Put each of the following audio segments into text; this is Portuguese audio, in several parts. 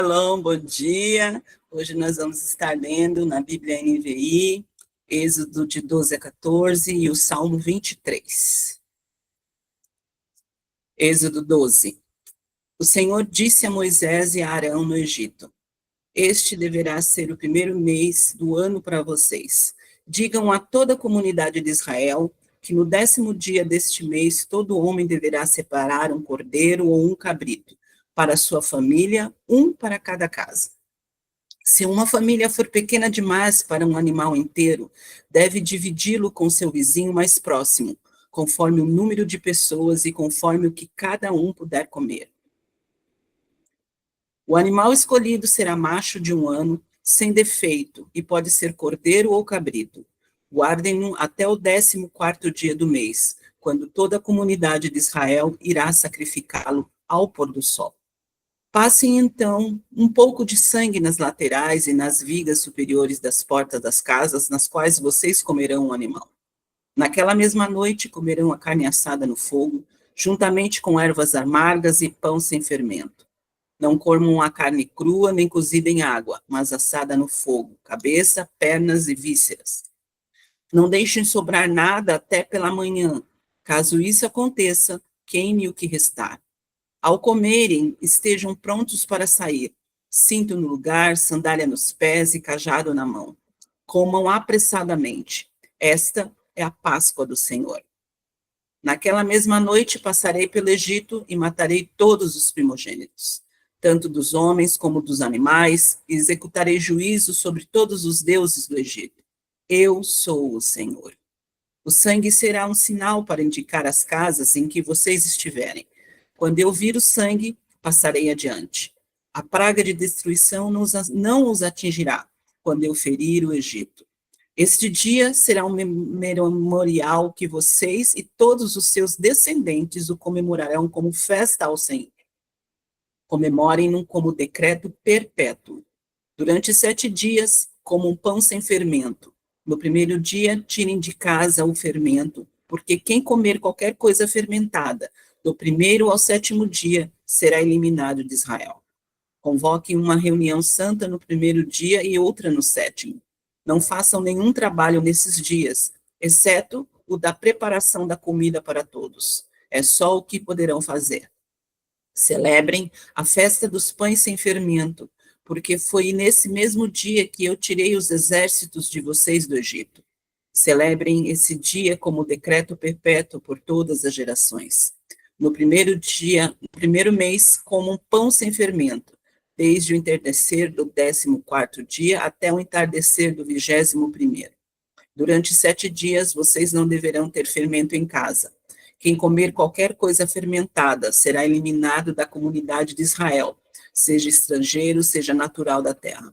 Shalom, bom dia. Hoje nós vamos estar lendo na Bíblia NVI, Êxodo de 12 a 14 e o Salmo 23. Êxodo 12. O Senhor disse a Moisés e a Arão no Egito: Este deverá ser o primeiro mês do ano para vocês. Digam a toda a comunidade de Israel que no 10º dia deste mês todo homem deverá separar um cordeiro ou um cabrito para sua família, um para cada casa. Se uma família for pequena demais para um animal inteiro, deve dividi-lo com seu vizinho mais próximo, conforme o número de pessoas e conforme o que cada um puder comer. O animal escolhido será macho de 1 ano, sem defeito, e pode ser cordeiro ou cabrito. Guardem-no até o 14º dia do mês, quando toda a comunidade de Israel irá sacrificá-lo ao pôr do sol. Passem, então, um pouco de sangue nas laterais e nas vigas superiores das portas das casas nas quais vocês comerão o animal. Naquela mesma noite comerão a carne assada no fogo, juntamente com ervas amargas e pão sem fermento. Não comam a carne crua nem cozida em água, mas assada no fogo, cabeça, pernas e vísceras. Não deixem sobrar nada até pela manhã. Caso isso aconteça, queime o que restar. Ao comerem, estejam prontos para sair. Cinto no lugar, sandália nos pés e cajado na mão. Comam apressadamente. Esta é a Páscoa do Senhor. Naquela mesma noite passarei pelo Egito e matarei todos os primogênitos, tanto dos homens como dos animais, e executarei juízo sobre todos os deuses do Egito. Eu sou o Senhor. O sangue será um sinal para indicar as casas em que vocês estiverem. Quando eu vir o sangue, passarei adiante. A praga de destruição não os atingirá, quando eu ferir o Egito. Este dia será um memorial que vocês e todos os seus descendentes o comemorarão como festa ao Senhor. Comemorem-no como decreto perpétuo. Durante 7 dias, comam pão sem fermento. No primeiro dia, tirem de casa o fermento, porque quem comer qualquer coisa fermentada, do 1º ao 7º dia, será eliminado de Israel. Convoquem uma reunião santa no 1º dia e outra no 7º. Não façam nenhum trabalho nesses dias, exceto o da preparação da comida para todos. É só o que poderão fazer. Celebrem a festa dos pães sem fermento, porque foi nesse mesmo dia que eu tirei os exércitos de vocês do Egito. Celebrem esse dia como decreto perpétuo por todas as gerações. No primeiro mês, comam pão sem fermento, desde o entardecer do 14º dia até o entardecer do 21º. Durante 7 dias, vocês não deverão ter fermento em casa. Quem comer qualquer coisa fermentada será eliminado da comunidade de Israel, seja estrangeiro, seja natural da terra.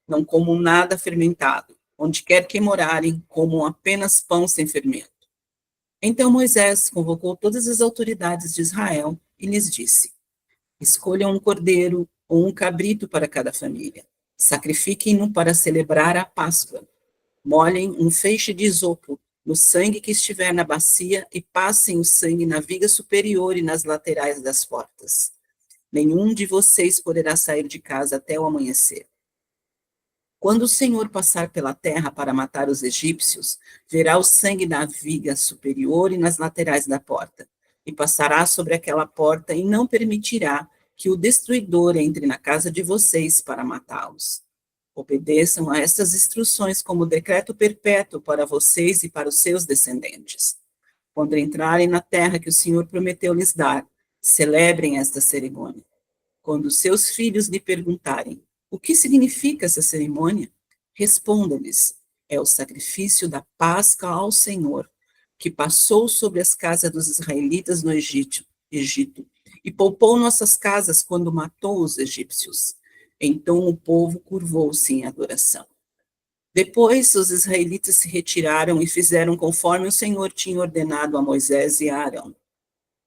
Não comam nada fermentado. Onde quer que morarem, comam apenas pão sem fermento. Então Moisés convocou todas as autoridades de Israel e lhes disse: Escolham um cordeiro ou um cabrito para cada família. Sacrifiquem-no para celebrar a Páscoa. Molhem um feixe de isopo no sangue que estiver na bacia e passem o sangue na viga superior e nas laterais das portas. Nenhum de vocês poderá sair de casa até o amanhecer. Quando o Senhor passar pela terra para matar os egípcios, verá o sangue na viga superior e nas laterais da porta, e passará sobre aquela porta e não permitirá que o destruidor entre na casa de vocês para matá-los. Obedeçam a estas instruções como decreto perpétuo para vocês e para os seus descendentes. Quando entrarem na terra que o Senhor prometeu lhes dar, celebrem esta cerimônia. Quando seus filhos lhe perguntarem: o que significa essa cerimônia? Responda-lhes: é o sacrifício da Páscoa ao Senhor, que passou sobre as casas dos israelitas no Egito, e poupou nossas casas quando matou os egípcios. Então o povo curvou-se em adoração. Depois os israelitas se retiraram e fizeram conforme o Senhor tinha ordenado a Moisés e a Arão.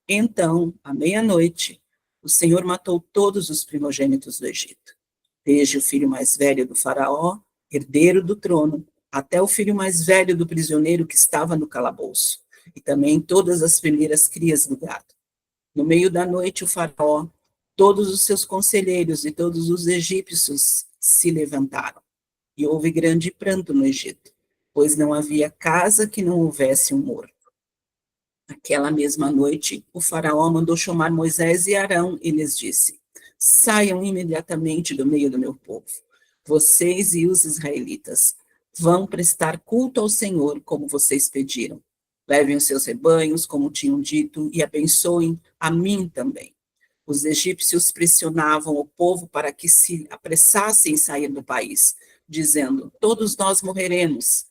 Então, à meia-noite, o Senhor matou todos os primogênitos do Egito, desde o filho mais velho do faraó, herdeiro do trono, até o filho mais velho do prisioneiro que estava no calabouço, e também todas as primeiras crias do gado. No meio da noite, o faraó, Todos os seus conselheiros e todos os egípcios se levantaram, e houve grande pranto no Egito, pois não havia casa que não houvesse um morto. Aquela mesma noite, o faraó mandou chamar Moisés e Arão e lhes disse: saiam imediatamente do meio do meu povo. Vocês e os israelitas vão prestar culto ao Senhor, como vocês pediram. Levem os seus rebanhos, como tinham dito, e abençoem a mim também. Os egípcios pressionavam o povo para que se apressassem em sair do país, dizendo: todos nós morreremos.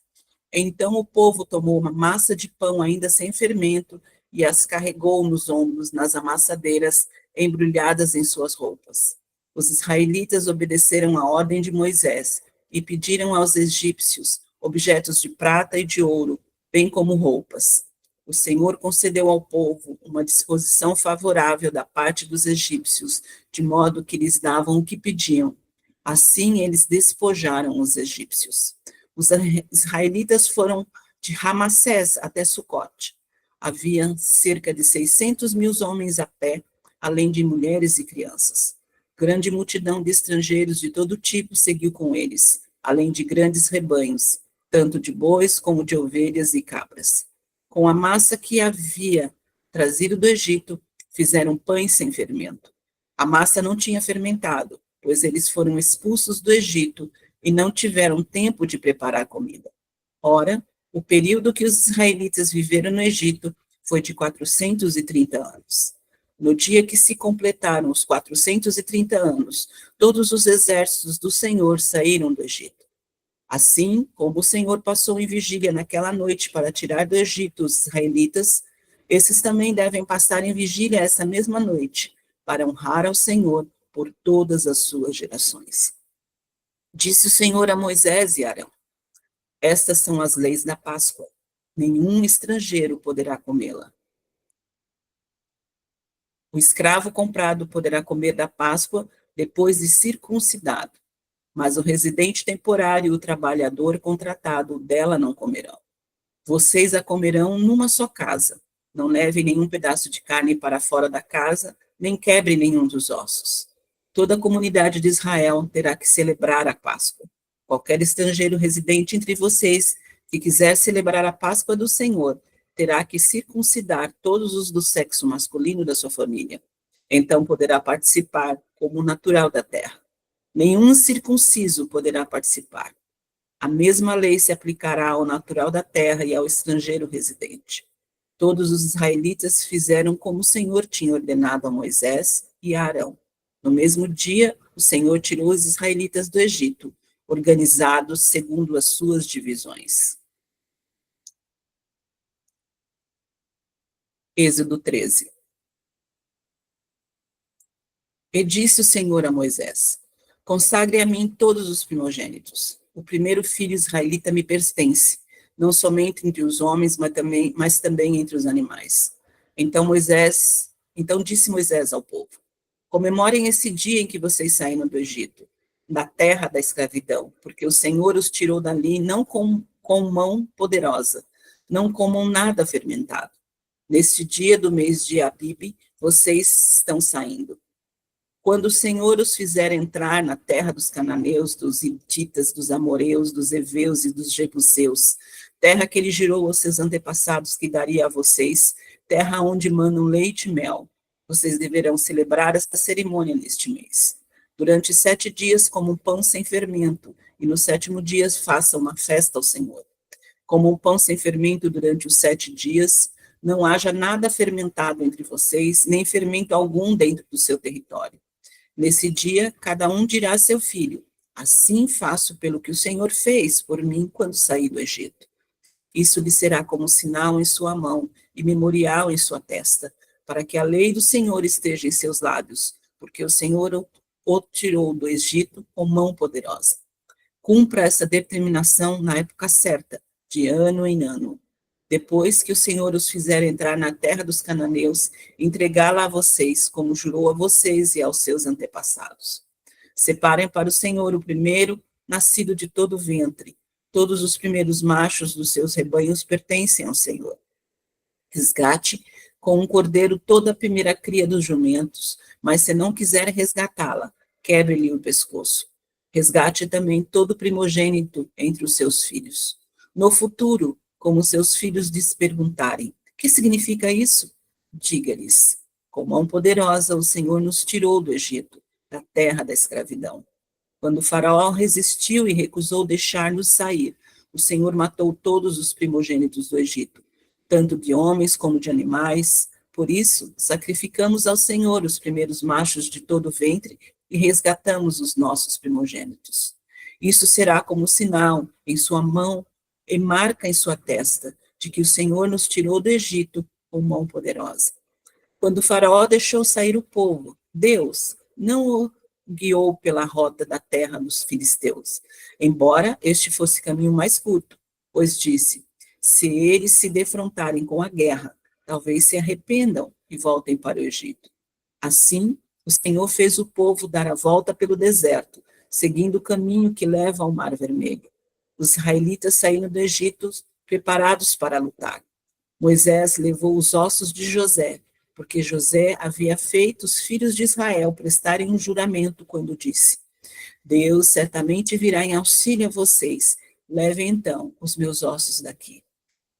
Então o povo tomou uma massa de pão ainda sem fermento e as carregou nos ombros, nas amassadeiras, embrulhadas em suas roupas. Os israelitas obedeceram à ordem de Moisés e pediram aos egípcios objetos de prata e de ouro, bem como roupas. O Senhor concedeu ao povo uma disposição favorável da parte dos egípcios, de modo que lhes davam o que pediam. Assim eles despojaram os egípcios. Os israelitas foram de Ramassés até Sucote. Havia cerca de 600 mil homens a pé, além de mulheres e crianças. Grande multidão de estrangeiros de todo tipo seguiu com eles, além de grandes rebanhos, tanto de bois como de ovelhas e cabras. Com a massa que havia trazido do Egito, fizeram pães sem fermento. A massa não tinha fermentado, pois eles foram expulsos do Egito e não tiveram tempo de preparar comida. Ora, o período que os israelitas viveram no Egito foi de 430 anos. No dia que se completaram os 430 anos, todos os exércitos do Senhor saíram do Egito. Assim como o Senhor passou em vigília naquela noite para tirar do Egito os israelitas, esses também devem passar em vigília essa mesma noite, para honrar ao Senhor por todas as suas gerações. Disse o Senhor a Moisés e Arão: estas são as leis da Páscoa. Nenhum estrangeiro poderá comê-la. O escravo comprado poderá comer da Páscoa depois de circuncidado, mas o residente temporário e o trabalhador contratado dela não comerão. Vocês a comerão numa só casa. Não leve nenhum pedaço de carne para fora da casa, nem quebre nenhum dos ossos. Toda a comunidade de Israel terá que celebrar a Páscoa. Qualquer estrangeiro residente entre vocês que quiser celebrar a Páscoa do Senhor terá que circuncidar todos os do sexo masculino da sua família. Então poderá participar como natural da terra. Nenhum circunciso poderá participar. A mesma lei se aplicará ao natural da terra e ao estrangeiro residente. Todos os israelitas fizeram como o Senhor tinha ordenado a Moisés e a Arão. No mesmo dia, o Senhor tirou os israelitas do Egito, organizados segundo as suas divisões. Êxodo 13. E disse o Senhor a Moisés: consagre a mim todos os primogênitos. O primeiro filho israelita me pertence, não somente entre os homens, mas também entre os animais. Então disse Moisés ao povo: comemorem esse dia em que vocês saíram do Egito, da terra da escravidão, porque o Senhor os tirou dali não com mão poderosa, não comam nada fermentado. Neste dia do mês de Abibe, vocês estão saindo. Quando o Senhor os fizer entrar na terra dos cananeus, dos hititas, dos amoreus, dos heveus e dos jebuseus, terra que ele jurou aos seus antepassados que daria a vocês, terra onde manam leite e mel, vocês deverão celebrar esta cerimônia neste mês. Durante 7 dias comam pão sem fermento, e no 7º dia façam uma festa ao Senhor. Comam pão sem fermento durante os 7 dias, não haja nada fermentado entre vocês, nem fermento algum dentro do seu território. Nesse dia, cada um dirá a seu filho: assim faço pelo que o Senhor fez por mim quando saí do Egito. Isso lhe será como sinal em sua mão e memorial em sua testa, para que a lei do Senhor esteja em seus lábios, porque o Senhor o tirou do Egito com mão poderosa. Cumpra essa determinação na época certa, de ano em ano. Depois que o Senhor os fizer entrar na terra dos cananeus, entregá-la a vocês, como jurou a vocês e aos seus antepassados. Separem para o Senhor o primeiro nascido de todo o ventre. Todos os primeiros machos dos seus rebanhos pertencem ao Senhor. Resgate Com um cordeiro toda a primeira cria dos jumentos, mas se não quiser resgatá-la, quebre-lhe o pescoço. Resgate também todo primogênito entre os seus filhos. No futuro, como seus filhos lhes perguntarem, que significa isso? Diga-lhes, com mão poderosa o Senhor nos tirou do Egito, da terra da escravidão. Quando o faraó resistiu e recusou deixar-nos sair, o Senhor matou todos os primogênitos do Egito, tanto de homens como de animais. Por isso, sacrificamos ao Senhor os primeiros machos de todo o ventre e resgatamos os nossos primogênitos. Isso será como sinal em sua mão e marca em sua testa, de que o Senhor nos tirou do Egito com mão poderosa. Quando o faraó deixou sair o povo, Deus não o guiou pela rota da terra dos filisteus, embora este fosse caminho mais curto, pois disse, se eles se defrontarem com a guerra, talvez se arrependam e voltem para o Egito. Assim, o Senhor fez o povo dar a volta pelo deserto, seguindo o caminho que leva ao Mar Vermelho. Os israelitas saíram do Egito preparados para lutar. Moisés levou os ossos de José, porque José havia feito os filhos de Israel prestarem um juramento quando disse, Deus certamente virá em auxílio a vocês, levem então os meus ossos daqui.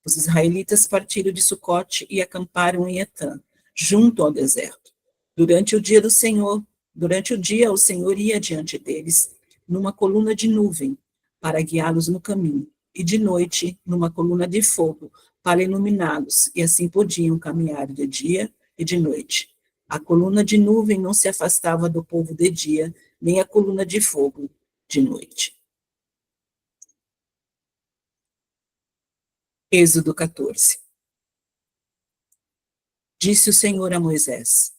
Os israelitas partiram de Sucote e acamparam em Etã, junto ao deserto. Durante o dia, o Senhor ia diante deles, numa coluna de nuvem, para guiá-los no caminho, e de noite, numa coluna de fogo, para iluminá-los, e assim podiam caminhar de dia e de noite. A coluna de nuvem não se afastava do povo de dia, nem a coluna de fogo de noite. Êxodo 14. Disse o Senhor a Moisés,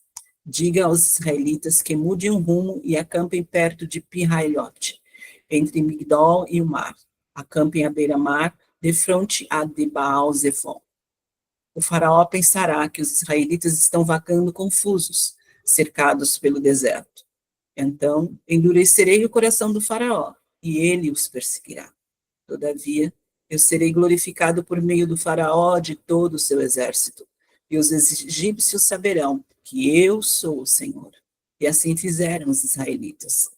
diga aos israelitas que mudem o rumo e acampem perto de Pi-Hahirote, entre Migdol e o mar. Acampem à beira-mar, de frente a de Baal-Zephon. O faraó pensará que os israelitas estão vagando confusos, cercados pelo deserto. Então, endurecerei o coração do faraó, e ele os perseguirá. Todavia, eu serei glorificado por meio do faraó de todo o seu exército, e os egípcios saberão que eu sou o Senhor. E assim fizeram os israelitas.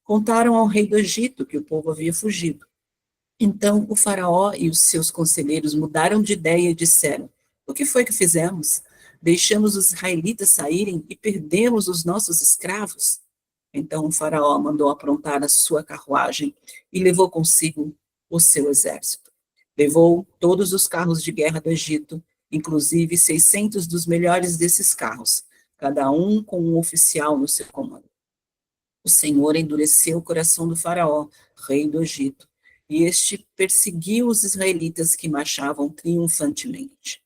Contaram ao rei do Egito que o povo havia fugido. Então o faraó e os seus conselheiros mudaram de ideia e disseram, o que foi que fizemos? Deixamos os israelitas saírem e perdemos os nossos escravos? Então o faraó mandou aprontar a sua carruagem e levou consigo o seu exército. Levou todos os carros de guerra do Egito, inclusive 600 dos melhores desses carros, cada um com um oficial no seu comando. O Senhor endureceu o coração do faraó, rei do Egito, e este perseguiu os israelitas que marchavam triunfantemente.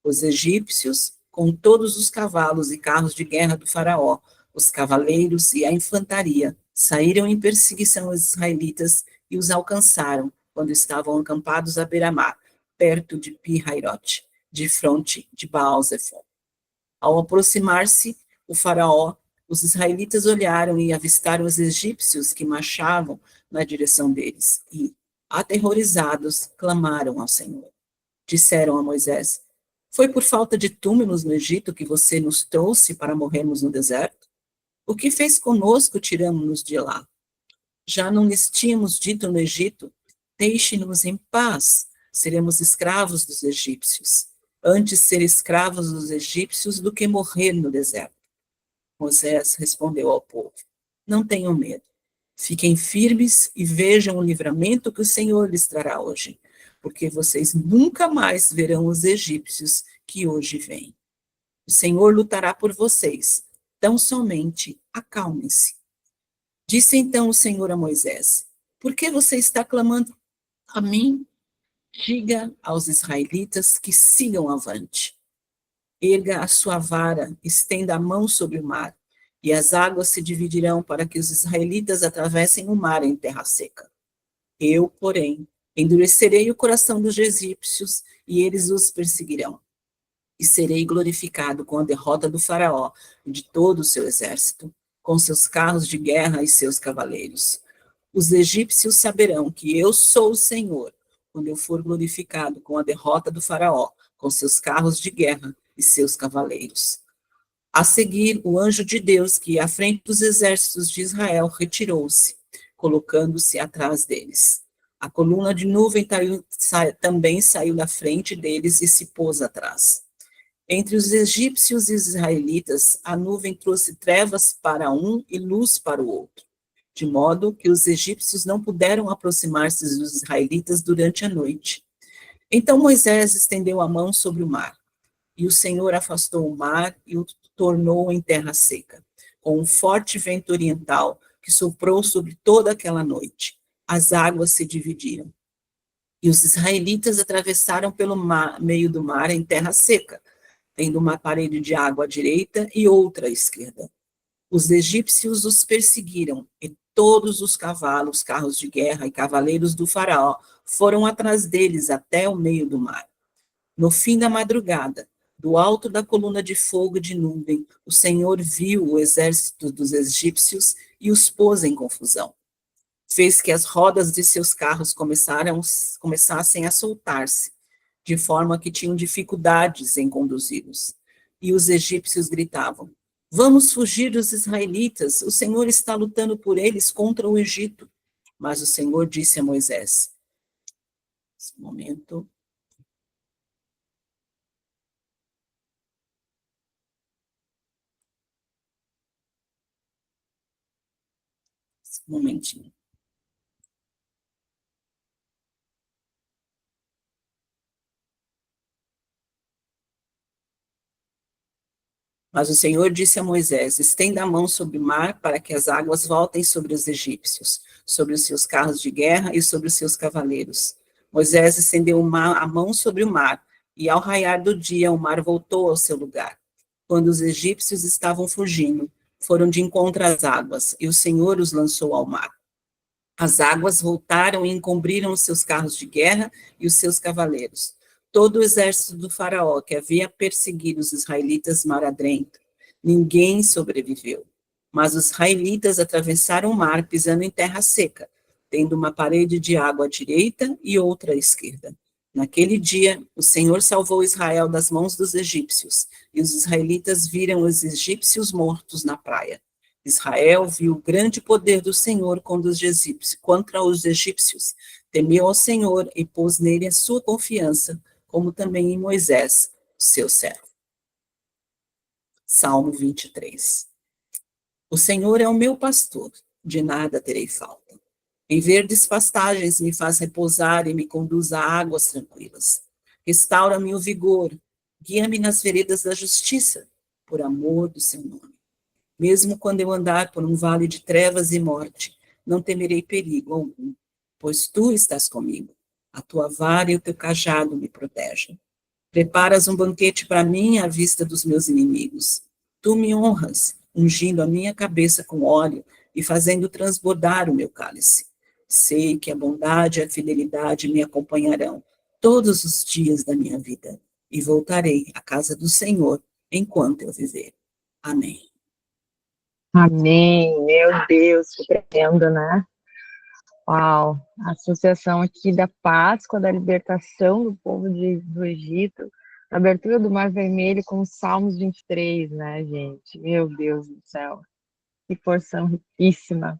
Os egípcios, com todos os cavalos e carros de guerra do faraó, os cavaleiros e a infantaria, saíram em perseguição aos israelitas e os alcançaram quando estavam acampados à beira-mar, perto de Pi-Hahirote, de fronte de Baal-Zephon. Ao aproximar-se o faraó, os israelitas olharam e avistaram os egípcios que marchavam na direção deles e, aterrorizados, clamaram ao Senhor. Disseram a Moisés, foi por falta de túmulos no Egito que você nos trouxe para morrermos no deserto? O que fez conosco tiramos-nos de lá? Já não lhes tínhamos dito no Egito, deixe-nos em paz, seremos escravos dos egípcios. Antes ser escravos dos egípcios do que morrer no deserto. Moisés respondeu ao povo, não tenham medo, fiquem firmes e vejam o livramento que o Senhor lhes trará hoje, porque vocês nunca mais verão os egípcios que hoje vêm. O Senhor lutará por vocês, tão somente acalmem-se. Disse então o Senhor a Moisés, por que você está clamando a mim? Diga aos israelitas que sigam avante. Erga a sua vara, estenda a mão sobre o mar, e as águas se dividirão para que os israelitas atravessem o mar em terra seca. Eu, porém, endurecerei o coração dos egípcios, e eles os perseguirão. E serei glorificado com a derrota do faraó e de todo o seu exército, com seus carros de guerra e seus cavaleiros. Os egípcios saberão que eu sou o Senhor, quando eu for glorificado com a derrota do faraó, com seus carros de guerra e seus cavaleiros. A seguir, o anjo de Deus, que ia à frente dos exércitos de Israel, retirou-se, colocando-se atrás deles. A coluna de nuvem também saiu da frente deles e se pôs atrás. Entre os egípcios e os israelitas, a nuvem trouxe trevas para um e luz para o outro, de modo que os egípcios não puderam aproximar-se dos israelitas durante a noite. Então Moisés estendeu a mão sobre o mar, e o Senhor afastou o mar e o tornou em terra seca, com um forte vento oriental que soprou sobre toda aquela noite. As águas se dividiram. E os israelitas atravessaram pelo meio do mar em terra seca, tendo uma parede de água à direita e outra à esquerda. Os egípcios os perseguiram, e todos os cavalos, carros de guerra e cavaleiros do faraó foram atrás deles até o meio do mar. No fim da madrugada, do alto da coluna de fogo e de nuvem, o Senhor viu o exército dos egípcios e os pôs em confusão. Fez que as rodas de seus carros começassem a soltar-se, de forma que tinham dificuldades em conduzi-los. E os egípcios gritavam: vamos fugir dos israelitas, o Senhor está lutando por eles contra o Egito. Mas o Senhor disse a Moisés, esse momento, um momentinho. Mas o Senhor disse a Moisés, estenda a mão sobre o mar para que as águas voltem sobre os egípcios, sobre os seus carros de guerra e sobre os seus cavaleiros. Moisés estendeu a mão sobre o mar, e ao raiar do dia o mar voltou ao seu lugar. Quando os egípcios estavam fugindo, foram de encontro às águas, e o Senhor os lançou ao mar. As águas voltaram e encobriram os seus carros de guerra e os seus cavaleiros. Todo o exército do faraó que havia perseguido os israelitas mar adentro, ninguém sobreviveu. Mas os israelitas atravessaram o mar pisando em terra seca, tendo uma parede de água à direita e outra à esquerda. Naquele dia, o Senhor salvou Israel das mãos dos egípcios, e os israelitas viram os egípcios mortos na praia. Israel viu o grande poder do Senhor contra os egípcios, temeu ao Senhor e pôs nele a sua confiança, como também em Moisés, seu servo. Salmo 23. O Senhor é o meu pastor, de nada terei falta. Em verdes pastagens me faz repousar e me conduz a águas tranquilas. Restaura-me o vigor, guia-me nas veredas da justiça, por amor do seu nome. Mesmo quando eu andar por um vale de trevas e morte, não temerei perigo algum, pois tu estás comigo. A tua vara e o teu cajado me protegem. Preparas um banquete para mim à vista dos meus inimigos. Tu me honras, ungindo a minha cabeça com óleo e fazendo transbordar o meu cálice. Sei que a bondade e a fidelidade me acompanharão todos os dias da minha vida, e voltarei à casa do Senhor enquanto eu viver. Amém. Amém, meu Deus, que tremendo, né? Uau, a associação aqui da Páscoa, da libertação do povo do Egito, a abertura do Mar Vermelho com os Salmos 23, né, gente? Meu Deus do céu, que porção riquíssima.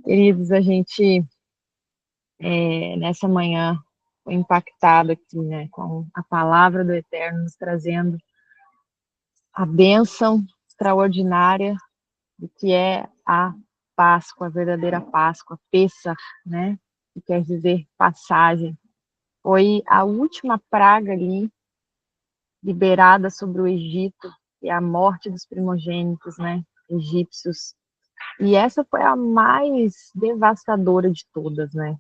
Queridos, a gente, nessa manhã, foi impactado aqui, né, com a palavra do Eterno nos trazendo a bênção extraordinária do que é a Páscoa, a verdadeira Páscoa, Pessach, né? Que quer dizer passagem. Foi a última praga ali liberada sobre o Egito, que é a morte dos primogênitos, né? Egípcios. E essa foi a mais devastadora de todas, né?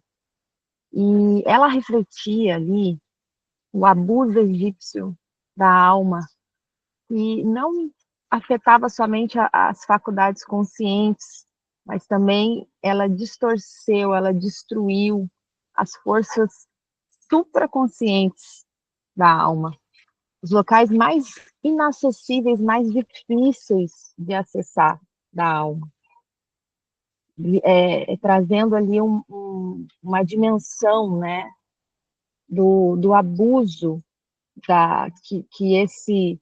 E ela refletia ali o abuso egípcio da alma, que não afetava somente as faculdades conscientes, mas também ela distorceu, ela destruiu as forças supraconscientes da alma, os locais mais inacessíveis, mais difíceis de acessar da alma, trazendo ali uma dimensão, né, do abuso que esse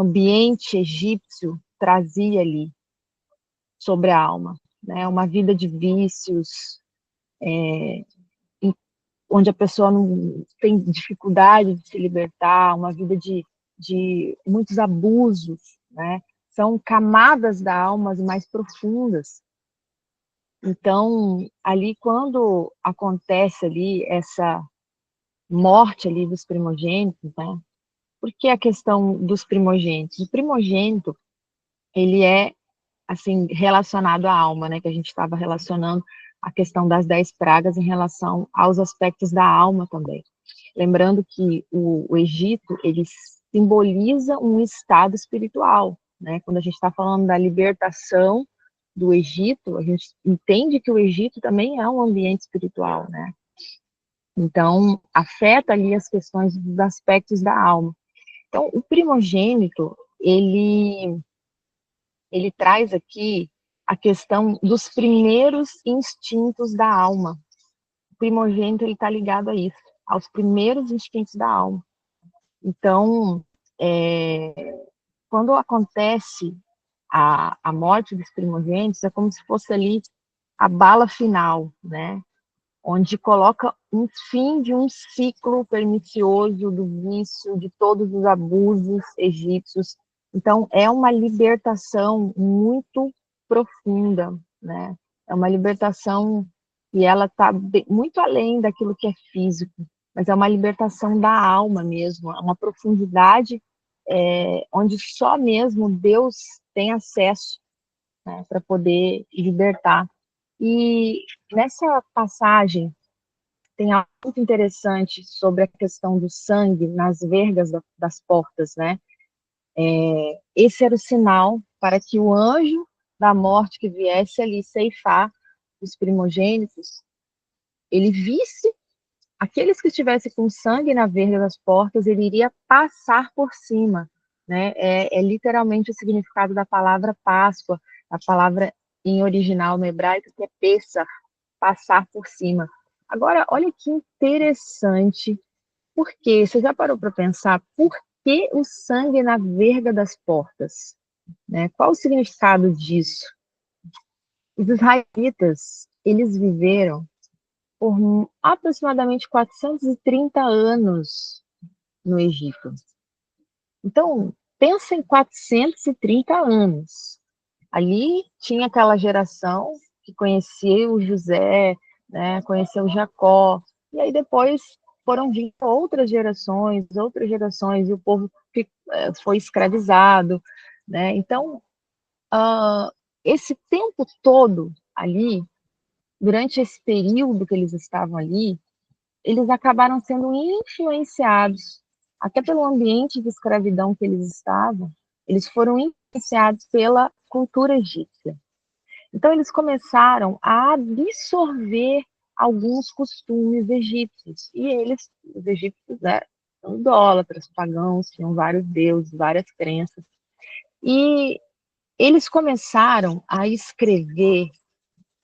ambiente egípcio trazia ali sobre a alma, né? Uma vida de vícios, onde a pessoa não tem dificuldade de se libertar, uma vida de muitos abusos, né? São camadas da alma mais profundas. Então, ali quando acontece ali essa morte ali dos primogênitos, né? Por que a questão dos primogênitos? O primogênito, ele é, assim, relacionado à alma, né? Que a gente estava relacionando a questão das 10 pragas em relação aos aspectos da alma também. Lembrando que o Egito, ele simboliza um estado espiritual, né? Quando a gente está falando da libertação do Egito, a gente entende que o Egito também é um ambiente espiritual, né? Então, afeta ali as questões dos aspectos da alma. Então, o primogênito, ele traz aqui a questão dos primeiros instintos da alma. O primogênito, ele está ligado a isso, aos primeiros instintos da alma. Então, quando acontece a morte dos primogênitos, é como se fosse ali a bala final, né? Onde coloca um fim de um ciclo pernicioso do vício, de todos os abusos egípcios. Então, é uma libertação muito profunda, né? É uma libertação e ela está muito além daquilo que é físico, mas é uma libertação da alma mesmo, é uma profundidade onde só mesmo Deus tem acesso, né, para poder libertar. E nessa passagem tem algo muito interessante sobre a questão do sangue nas vergas das portas, né? Esse era o sinal para que o anjo da morte que viesse ali ceifar os primogênitos, ele visse aqueles que estivessem com sangue na verga das portas, ele iria passar por cima, né? É literalmente o significado da palavra Páscoa, a palavra em original no hebraico que é Pessah, passar por cima. Agora, olha que interessante, porque você já parou para pensar por que o sangue na verga das portas? Né? Qual o significado disso? Os israelitas, eles viveram por aproximadamente 430 anos no Egito. Então, pensa em 430 anos. Ali tinha aquela geração que conhecia o José, né, conheceu o Jacó, e aí depois foram vindo outras gerações, e o povo foi escravizado, né? Então, esse tempo todo ali, durante esse período que eles estavam ali, eles acabaram sendo influenciados, até pelo ambiente de escravidão que eles estavam, eles foram influenciados pela cultura egípcia. Então, eles começaram a absorver alguns costumes egípcios. E eles, os egípcios, eram idólatras, pagãos, tinham vários deuses, várias crenças. E eles começaram a escrever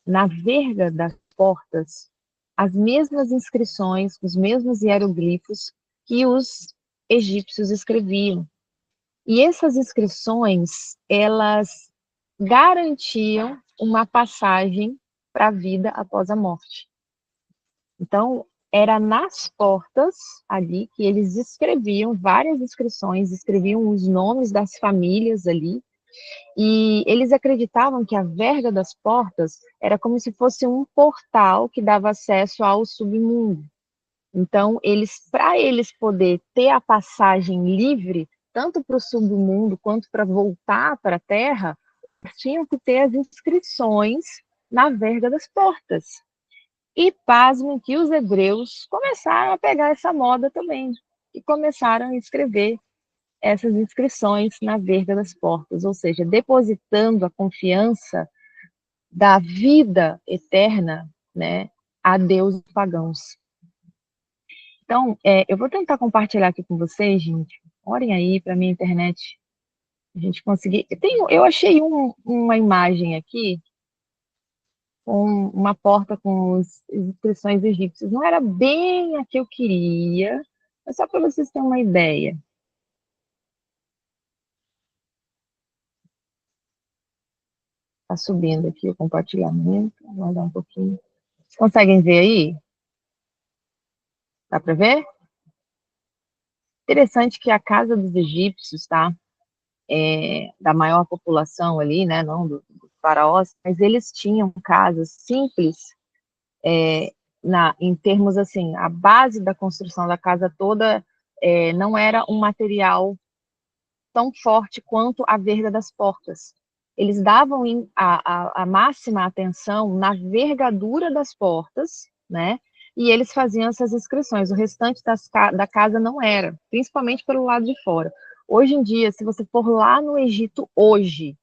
na verga das portas as mesmas inscrições, os mesmos hieroglifos que os egípcios escreviam. E essas inscrições, elas garantiam uma passagem para a vida após a morte. Então, era nas portas ali que eles escreviam várias inscrições, escreviam os nomes das famílias ali, e eles acreditavam que a verga das portas era como se fosse um portal que dava acesso ao submundo. Então, para eles poder ter a passagem livre, tanto para o submundo quanto para voltar para a Terra, tinham que ter as inscrições na verga das portas. E pasmem que os hebreus começaram a pegar essa moda também, e começaram a escrever essas inscrições na verga das portas, ou seja, depositando a confiança da vida eterna, né, a deuses pagãos. Então, eu vou tentar compartilhar aqui com vocês, gente. Orem aí para minha internet, a gente conseguir. Eu achei uma imagem aqui com uma porta com as inscrições egípcias. Não era bem a que eu queria, mas só para vocês terem uma ideia. Tá subindo aqui o compartilhamento, vou dar um pouquinho. Vocês conseguem ver aí? Dá para ver? Interessante que a casa dos egípcios, tá? Da maior população ali, né? Não dos faraós, mas eles tinham casas simples, em termos assim, a base da construção da casa toda não era um material tão forte quanto a verga das portas. Eles davam a máxima atenção na vergadura das portas, né? E eles faziam essas inscrições. O restante da casa não era, principalmente pelo lado de fora. Hoje em dia, se você for lá no Egito hoje,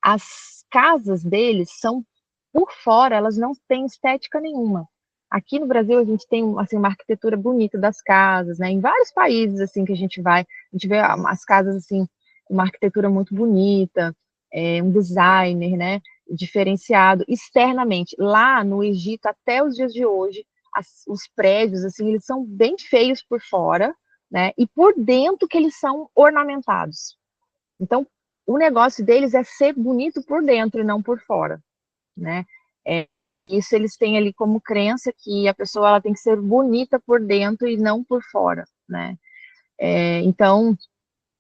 as casas deles são, por fora, elas não têm estética nenhuma. Aqui no Brasil, a gente tem assim, uma arquitetura bonita das casas, né? Em vários países assim que a gente vai, a gente vê as casas assim, uma arquitetura muito bonita, um designer, né? Diferenciado externamente. Lá no Egito, até os dias de hoje, os prédios assim, eles são bem feios por fora, né? E por dentro que eles são ornamentados. Então, o negócio deles é ser bonito por dentro e não por fora, né? Isso eles têm ali como crença que a pessoa ela tem que ser bonita por dentro e não por fora, né? Então,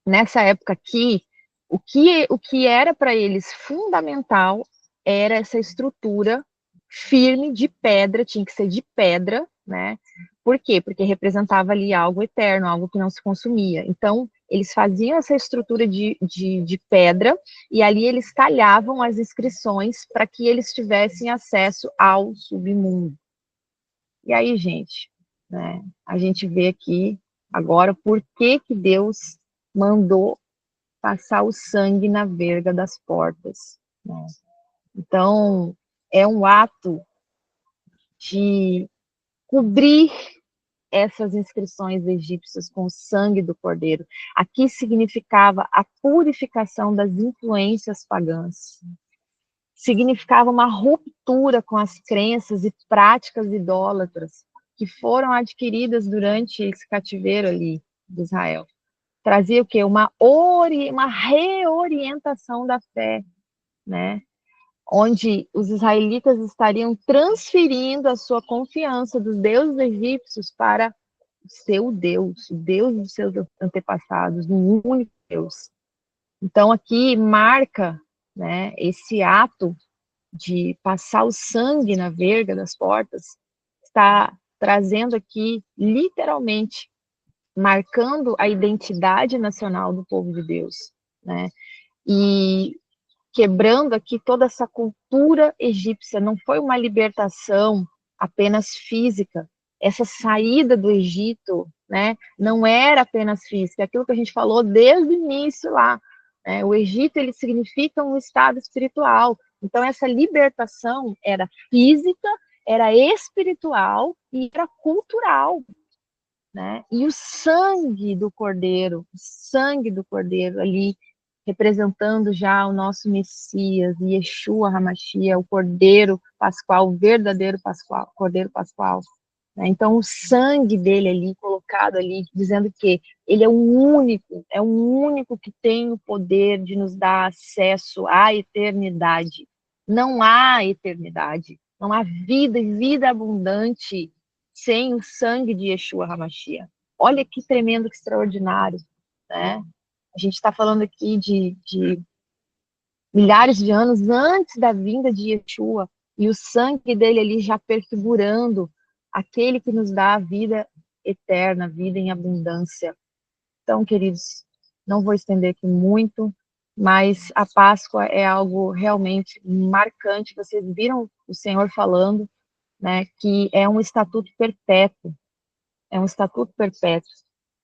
nessa época aqui, o que era para eles fundamental era essa estrutura firme de pedra, tinha que ser de pedra, né? Por quê? Porque representava ali algo eterno, algo que não se consumia. Então, eles faziam essa estrutura de pedra e ali eles talhavam as inscrições para que eles tivessem acesso ao submundo. E aí, gente, né, a gente vê aqui agora por que Deus mandou passar o sangue na verga das portas, né? Então, é um ato de cobrir essas inscrições egípcias com o sangue do cordeiro. Aqui significava a purificação das influências pagãs. Significava uma ruptura com as crenças e práticas idólatras que foram adquiridas durante esse cativeiro ali de Israel. Trazia o quê? Uma reorientação da fé, né? Onde os israelitas estariam transferindo a sua confiança dos deuses egípcios para o seu Deus, o Deus dos seus antepassados, um único Deus. Então, aqui marca, né, esse ato de passar o sangue na verga das portas, está trazendo aqui, literalmente, marcando a identidade nacional do povo de Deus, né? E quebrando aqui toda essa cultura egípcia. Não foi uma libertação apenas física. Essa saída do Egito, né, não era apenas física. Aquilo que a gente falou desde o início lá. Né, o Egito, ele significa um estado espiritual. Então, essa libertação era física, era espiritual e era cultural. Né? E o sangue do Cordeiro ali, representando já o nosso Messias, Yeshua HaMashiach, o Cordeiro Pascual, o verdadeiro Pascual, Cordeiro Pascual. Né? Então, o sangue dele ali, colocado ali, dizendo que ele é o único que tem o poder de nos dar acesso à eternidade. Não há eternidade, não há vida e vida abundante sem o sangue de Yeshua HaMashiach. Olha que tremendo, que extraordinário, né? A gente está falando aqui de milhares de anos antes da vinda de Yeshua, e o sangue dele ali já perfigurando aquele que nos dá a vida eterna, vida em abundância. Então, queridos, não vou estender aqui muito, mas a Páscoa é algo realmente marcante. Vocês viram o Senhor falando, né, que é um estatuto perpétuo, é um estatuto perpétuo.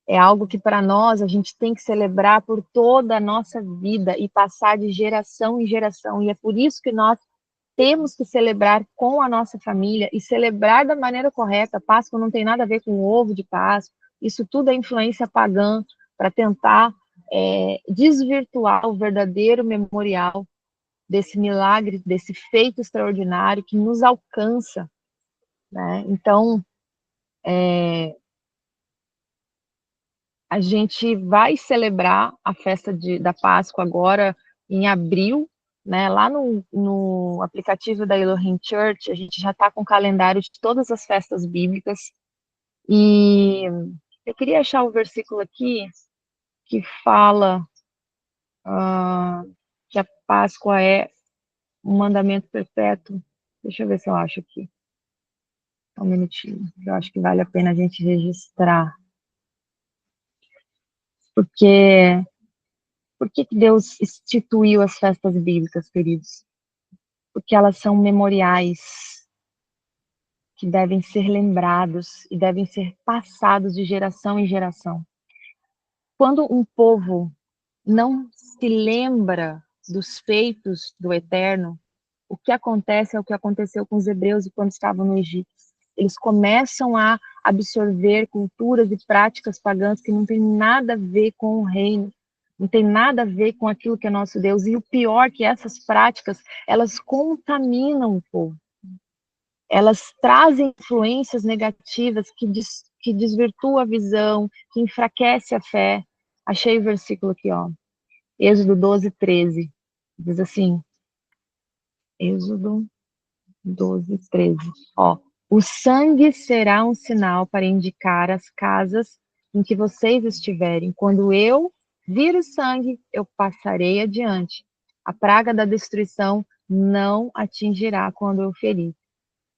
É algo que para nós a gente tem que celebrar por toda a nossa vida e passar de geração em geração. E é por isso que nós temos que celebrar com a nossa família e celebrar da maneira correta. A Páscoa não tem nada a ver com o ovo de Páscoa. Isso tudo é influência pagã para tentar desvirtuar o verdadeiro memorial desse milagre, desse feito extraordinário que nos alcança, né? Então, a gente vai celebrar a festa da Páscoa agora em abril, né? Lá no aplicativo da Elohim Church, a gente já está com o calendário de todas as festas bíblicas. E eu queria achar o versículo aqui que fala que a Páscoa é um mandamento perpétuo. Deixa eu ver se eu acho aqui. Um minutinho. Eu acho que vale a pena a gente registrar. Porque por que Deus instituiu as festas bíblicas, queridos? Porque elas são memoriais que devem ser lembrados e devem ser passados de geração em geração. Quando um povo não se lembra dos feitos do Eterno, o que acontece é o que aconteceu com os hebreus quando estavam no Egito. Eles começam a absorver culturas e práticas pagãs que não tem nada a ver com o reino, não tem nada a ver com aquilo que é nosso Deus. E o pior é que essas práticas, elas contaminam o povo. Elas trazem influências negativas que desvirtuam a visão, que enfraquece a fé. Achei o versículo aqui, ó. Êxodo 12, 13. Diz assim, Êxodo 12, 13. Ó, o sangue será um sinal para indicar as casas em que vocês estiverem. Quando eu vir o sangue, eu passarei adiante. A praga da destruição não atingirá quando eu ferir.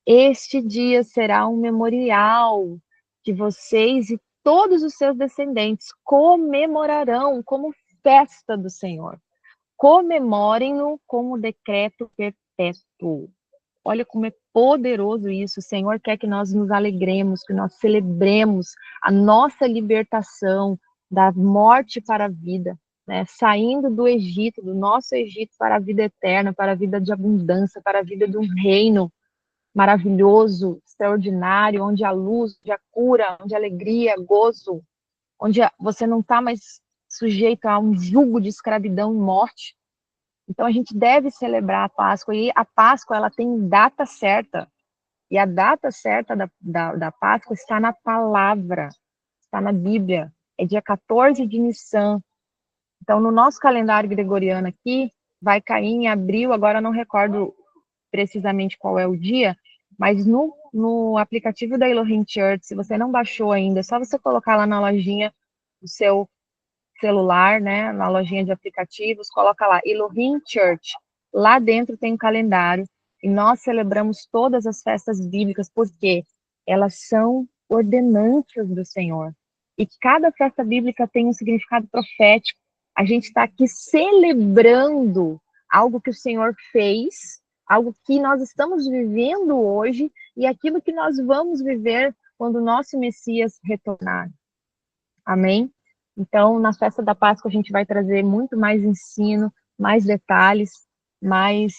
Este dia será um memorial que vocês e todos os seus descendentes comemorarão como festa do Senhor. Comemorem-no como decreto perpétuo. Olha como é poderoso isso. O Senhor quer que nós nos alegremos, que nós celebremos a nossa libertação da morte para a vida, né? Saindo do Egito, do nosso Egito, para a vida eterna, para a vida de abundância, para a vida de um reino maravilhoso, extraordinário, onde há luz, onde há cura, onde há alegria, gozo, onde você não está mais sujeito a um jugo de escravidão e morte. Então a gente deve celebrar a Páscoa, e a Páscoa ela tem data certa, e a data certa da Páscoa está na palavra, está na Bíblia, é dia 14 de Nissan. Então no nosso calendário gregoriano aqui, vai cair em abril, agora não recordo precisamente qual é o dia, mas no aplicativo da Elohim Church, se você não baixou ainda, é só você colocar lá na lojinha do seu celular, né, na lojinha de aplicativos, coloca lá Elohim Church. Lá dentro tem um calendário e nós celebramos todas as festas bíblicas porque elas são ordenanças do Senhor. E cada festa bíblica tem um significado profético. A gente está aqui celebrando algo que o Senhor fez, algo que nós estamos vivendo hoje e aquilo que nós vamos viver quando o nosso Messias retornar. Amém? Então, na festa da Páscoa, a gente vai trazer muito mais ensino, mais detalhes, mas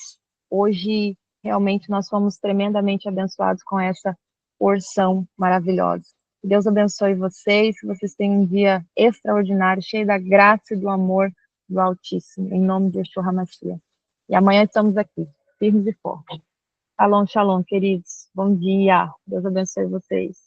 hoje, realmente, nós fomos tremendamente abençoados com essa porção maravilhosa. Que Deus abençoe vocês, que vocês tenham um dia extraordinário, cheio da graça e do amor do Altíssimo, em nome de Yeshua HaMashiach. E amanhã estamos aqui, firmes e fortes. Shalom, shalom, queridos. Bom dia. Deus abençoe vocês.